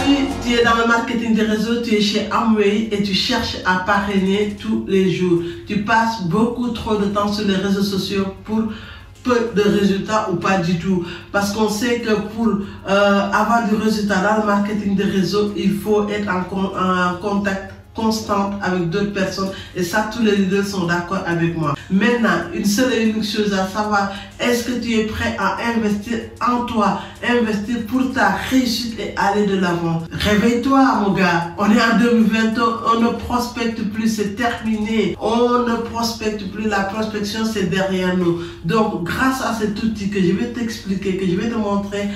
Aujourd'hui, tu es dans le marketing des réseaux, tu es chez Amway et tu cherches à parrainer tous les jours. Tu passes beaucoup trop de temps sur les réseaux sociaux pour peu de résultats ou pas du tout. Parce qu'on sait que pour avoir du résultat dans le marketing des réseaux, il faut être en contact constante avec d'autres personnes, et ça tous les leaders sont d'accord avec moi. Maintenant, une seule et unique chose à savoir, est-ce que tu es prêt à investir en toi, investir pour ta réussite et aller de l'avant? Réveille-toi mon gars, on est en 2020, on ne prospecte plus, c'est terminé, on ne prospecte plus, la prospection c'est derrière nous. Donc grâce à cet outil que je vais t'expliquer, que je vais te montrer,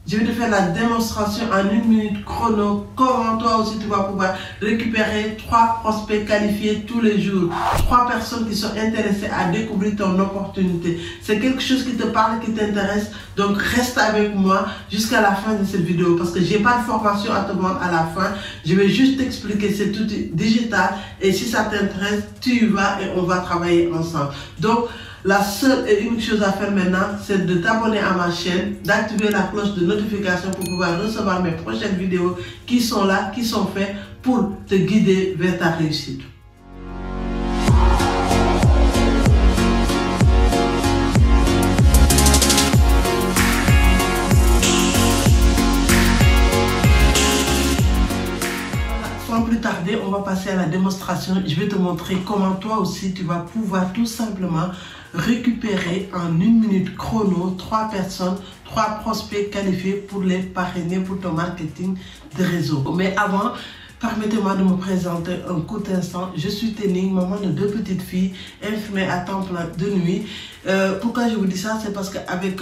je vais te faire la démonstration en 1 minute chrono, comment toi aussi tu vas pouvoir récupérer 3 prospects qualifiés tous les jours, 3 personnes qui sont intéressées à découvrir ton opportunité. C'est quelque chose qui te parle, qui t'intéresse, donc reste avec moi jusqu'à la fin de cette vidéo parce que j'ai pas de formation à te vendre à la fin. Je vais juste t'expliquer cet outil digital et si ça t'intéresse, tu y vas et on va travailler ensemble. Donc, la seule et unique chose à faire maintenant, c'est de t'abonner à ma chaîne, d'activer la cloche de notification pour pouvoir recevoir mes prochaines vidéos qui sont là, qui sont faites pour te guider vers ta réussite. Sans plus tarder, on va passer à la démonstration. Je vais te montrer comment toi aussi tu vas pouvoir tout simplement récupérer en 1 minute chrono 3 personnes, 3 prospects qualifiés pour les parrainer pour ton marketing de réseau. Mais avant, permettez-moi de me présenter un court instant. Je suis Tenning, maman de 2 petites filles, infirmière à temps plein de nuit. Pourquoi je vous dis ça? C'est parce qu'avec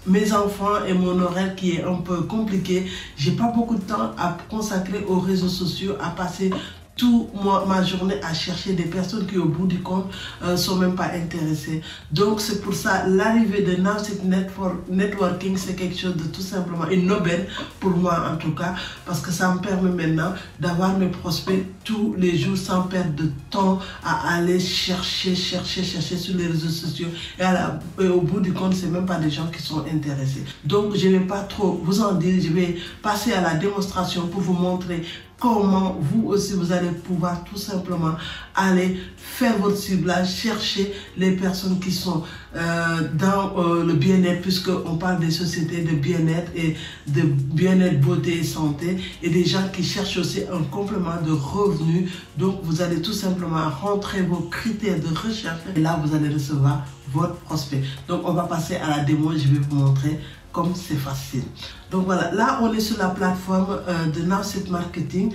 mes enfants et mon horaire qui est un peu compliqué, j'ai pas beaucoup de temps à consacrer aux réseaux sociaux, à passer toute ma journée à chercher des personnes qui au bout du compte sont même pas intéressées. Donc c'est pour ça l'arrivée de Nowsit Networking, c'est quelque chose de tout simplement une aubaine pour moi en tout cas, parce que ça me permet maintenant d'avoir mes prospects tous les jours sans perdre de temps à aller chercher sur les réseaux sociaux et au bout du compte c'est même pas des gens qui sont intéressés. Donc je vais pas trop vous en dire, je vais passer à la démonstration pour vous montrer comment vous aussi vous allez pouvoir tout simplement aller faire votre ciblage, chercher les personnes qui sont dans le bien-être, puisqu'on parle des sociétés de bien-être et de bien-être, beauté et santé, et des gens qui cherchent aussi un complément de revenus. Donc vous allez tout simplement rentrer vos critères de recherche et là vous allez recevoir votre prospect. Donc on va passer à la démo, je vais vous montrer comme c'est facile. Donc voilà, là on est sur la plateforme de Nowsit Marketing.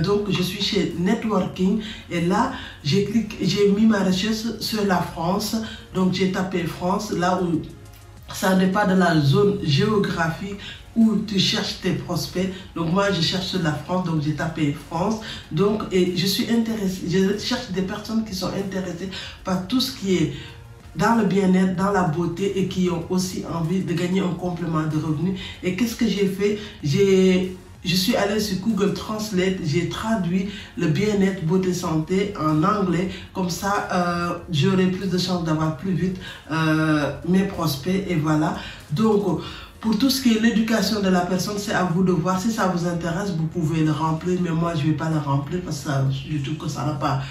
Donc je suis chez Networking et là j'ai mis ma recherche sur la France. Donc j'ai tapé France, là où ça dépend de la zone géographique où tu cherches tes prospects. Donc moi je cherche sur la France, donc j'ai tapé France. Donc et je suis intéressée, je cherche des personnes qui sont intéressées par tout ce qui est dans le bien-être, dans la beauté et qui ont aussi envie de gagner un complément de revenus. Et qu'est-ce que j'ai fait? Je suis allée sur Google Translate, j'ai traduit le bien-être, beauté, santé en anglais. Comme ça, j'aurai plus de chances d'avoir plus vite mes prospects. Et voilà. Donc, pour tout ce qui est l'éducation de la personne, c'est à vous de voir. Si ça vous intéresse, vous pouvez le remplir. Mais moi, je ne vais pas le remplir parce que je trouve que ça n'a pas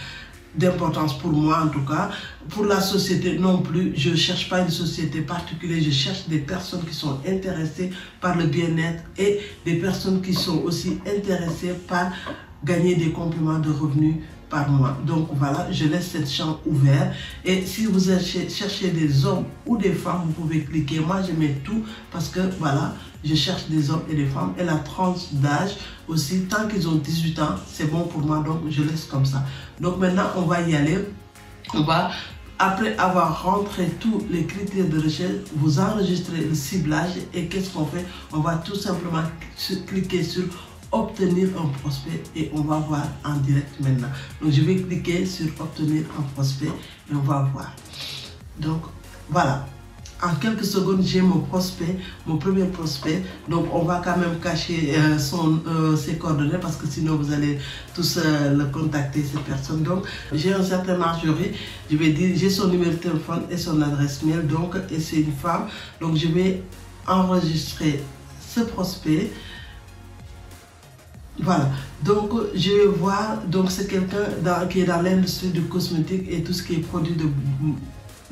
d'importance pour moi en tout cas. Pour la société non plus, je ne cherche pas une société particulière, je cherche des personnes qui sont intéressées par le bien-être et des personnes qui sont aussi intéressées par gagner des compléments de revenus par mois. Donc voilà, je laisse cette champ ouvert et si vous cherchez des hommes ou des femmes, vous pouvez cliquer. Moi je mets tout parce que voilà, je cherche des hommes et des femmes et la tranche d'âge aussi, tant qu'ils ont 18 ans, c'est bon pour moi, donc je laisse comme ça. Donc maintenant on va y aller, on va, après avoir rentré tous les critères de recherche, vous enregistrez le ciblage et qu'est-ce qu'on fait? On va tout simplement cliquer sur obtenir un prospect et on va voir en direct maintenant. Donc je vais cliquer sur obtenir un prospect et on va voir. Donc voilà, en quelques secondes j'ai mon prospect, mon premier prospect. Donc on va quand même cacher ses coordonnées parce que sinon vous allez tous le contacter, cette personne. Donc j'ai un certain Marjorie, je vais dire, j'ai son numéro de téléphone et son adresse mail, donc et c'est une femme. Donc je vais enregistrer ce prospect. Voilà, donc je vais voir, donc c'est quelqu'un qui est dans l'industrie du cosmétique et tout ce qui est produit de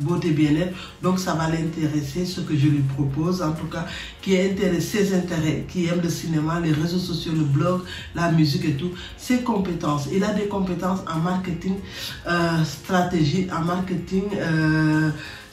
beauté bien-être, donc ça va l'intéresser, ce que je lui propose, en tout cas, qui est intéressé, ses intérêts, qui aime le cinéma, les réseaux sociaux, le blog, la musique et tout, ses compétences. Il a des compétences en marketing, stratégie, en marketing,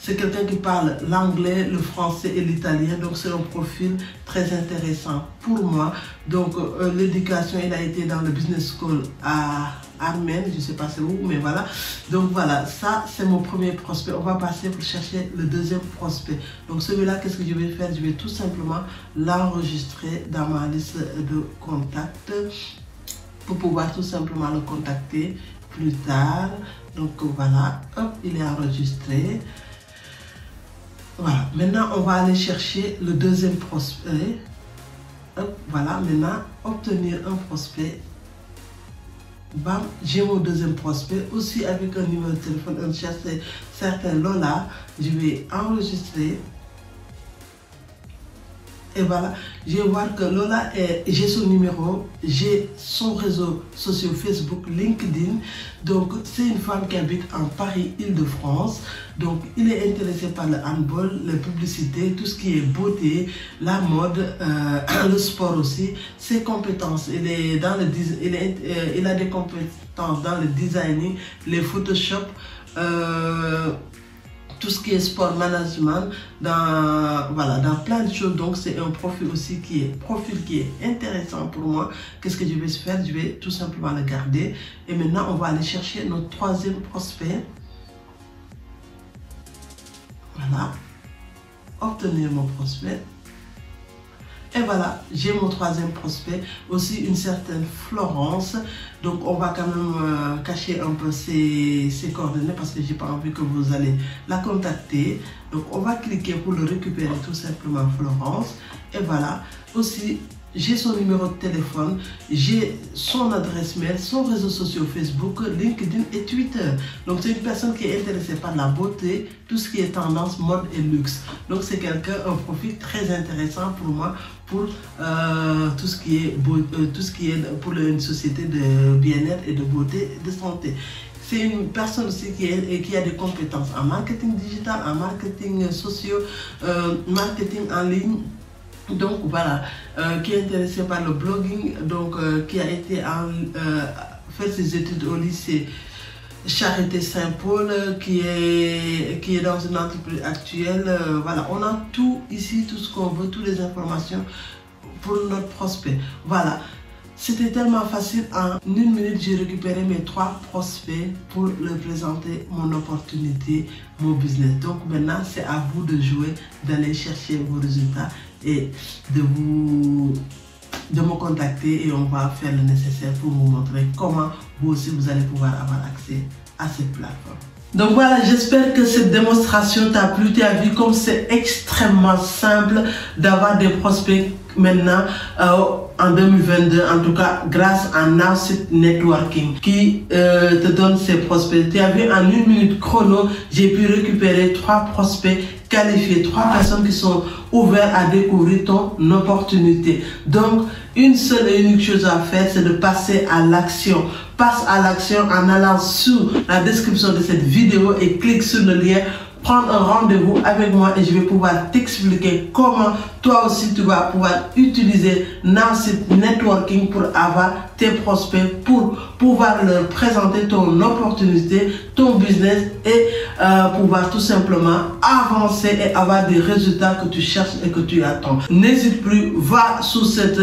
c'est quelqu'un qui parle l'anglais, le français et l'italien, donc c'est un profil très intéressant pour moi. Donc l'éducation, il a été dans le business school à Armen, je ne sais pas c'est où, mais voilà. Donc voilà, ça c'est mon premier prospect. On va passer pour chercher le deuxième prospect. Donc celui-là, qu'est-ce que je vais faire? Je vais tout simplement l'enregistrer dans ma liste de contacts pour pouvoir tout simplement le contacter plus tard. Donc voilà, hop, il est enregistré. Voilà, maintenant on va aller chercher le deuxième prospect. Hop, voilà, maintenant obtenir un prospect. Bam, j'ai mon deuxième prospect aussi avec un numéro de téléphone, un chat, c'est certain Lola. Je vais enregistrer. Et voilà, je vais voir que Lola, j'ai son numéro, j'ai son réseau social Facebook, LinkedIn. Donc, c'est une femme qui habite en Paris, Île-de-France. Donc, il est intéressé par le handball, les publicités, tout ce qui est beauté, la mode, le sport aussi. Ses compétences, il a des compétences dans le designing, les Photoshop, tout ce qui est sport management, dans plein de choses. Donc c'est un profil aussi qui est intéressant pour moi. Qu'est-ce que je vais faire? Je vais tout simplement le garder. Et maintenant on va aller chercher notre troisième prospect. Voilà, obtenir mon prospect. Et voilà, j'ai mon troisième prospect, aussi une certaine Florence. Donc on va quand même cacher un peu ses coordonnées parce que j'ai pas envie que vous allez la contacter. Donc on va cliquer pour le récupérer tout simplement, Florence. Et voilà, aussi j'ai son numéro de téléphone, j'ai son adresse mail, son réseau social Facebook, LinkedIn et Twitter. Donc c'est une personne qui est intéressée par la beauté, tout ce qui est tendance, mode et luxe. Donc c'est un profil très intéressant pour moi, pour tout ce qui est pour une société de bien-être et de beauté et de santé. C'est une personne aussi qui a des compétences en marketing digital, en marketing social, marketing en ligne. Donc voilà, qui est intéressé par le blogging, donc qui a été fait ses études au lycée Charité Saint-Paul, qui est dans une entreprise actuelle. Voilà, on a tout ici, tout ce qu'on veut, toutes les informations pour notre prospect. Voilà, c'était tellement facile. En une minute, j'ai récupéré mes 3 prospects pour leur présenter mon opportunité, mon business. Donc maintenant, c'est à vous de jouer, d'aller chercher vos résultats et de me contacter, et on va faire le nécessaire pour vous montrer comment vous aussi vous allez pouvoir avoir accès à cette plateforme. Donc voilà, j'espère que cette démonstration t'a plu. Tu as vu comme c'est extrêmement simple d'avoir des prospects maintenant en 2022, en tout cas grâce à Nowsit Networking qui te donne ces prospects. Tu as vu, en une minute chrono, j'ai pu récupérer 3 prospects qualifiés, 3 personnes qui sont ouvertes à découvrir ton opportunité. Donc une seule et unique chose à faire, c'est de passer à l'action. Passe à l'action en allant sous la description de cette vidéo et clique sur le lien. Prendre un rendez-vous avec moi et je vais pouvoir t'expliquer comment toi aussi tu vas pouvoir utiliser Nowsit Networking pour avoir tes prospects, pour pouvoir leur présenter ton opportunité, ton business et pouvoir tout simplement avancer et avoir des résultats que tu cherches et que tu attends. N'hésite plus, va sous cette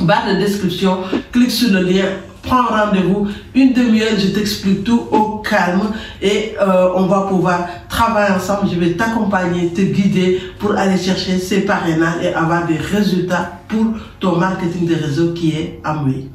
barre de description, clique sur le lien. Prends rendez-vous, une demi-heure, je t'explique tout au calme et on va pouvoir travailler ensemble. Je vais t'accompagner, te guider pour aller chercher ces parrainages et avoir des résultats pour ton marketing de réseau qui est Amway.